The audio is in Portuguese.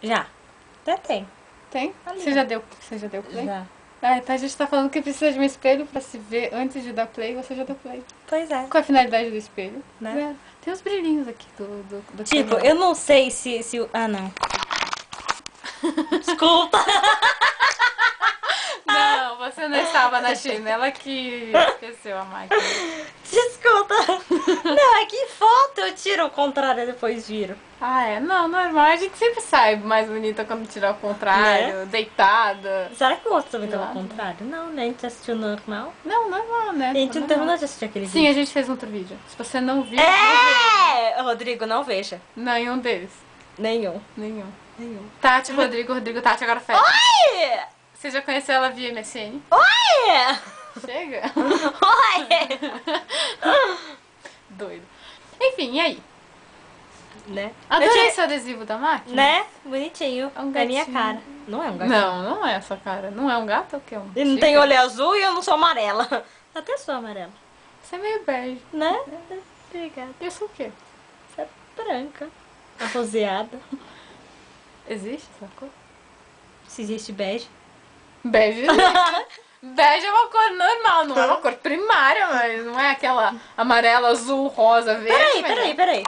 Já. Até tem. Tem? Ali, Você ó. já deu play? Já. Ah, então a gente tá falando que precisa de um espelho pra se ver antes de dar play, você já deu play. Pois é. Qual é a finalidade do espelho? Né? Zero. Tem uns brilhinhos aqui do Tipo, canal. eu não sei se... Ah, não. Desculpa. Não, você não estava na China, ela que esqueceu a máquina. Desculpa. Não, é que foto eu tiro ao contrário e depois viro. Ah, é? Não, normal. A gente sempre sai mais bonita quando tirar ao contrário, deitada. Será que o outro também tava ao Nada. contrário? Não, né? A gente assistiu normal. Não, normal, né? A gente não Normal. terminou de assistir aquele Sim, vídeo. a gente fez um outro vídeo. Se você não viu, não veja. Rodrigo, não veja. Nenhum deles. Nenhum. Nenhum. Nenhum. Tati, Rodrigo, Tati, agora fecha. Oi! Você já conheceu ela via MSN? Oi! Chega. Oi! Doido. Enfim, e aí? Né? Adorei Eu esse adesivo da máquina. Né? Bonitinho. É um É a minha gatinho. cara. Não é um gato. Não, não é essa cara. Não é um gato ou o que é um Ele não tigre? tem olho azul e eu não sou amarela. Até sou amarela. Você é meio bege. Né? Obrigada. E eu sou o quê? Você é branca. Arroseada. Existe essa cor? Se existe bege. Bege existe. Bege é uma cor normal, não é uma cor primária, mas não é aquela amarela, azul, rosa, verde. Peraí.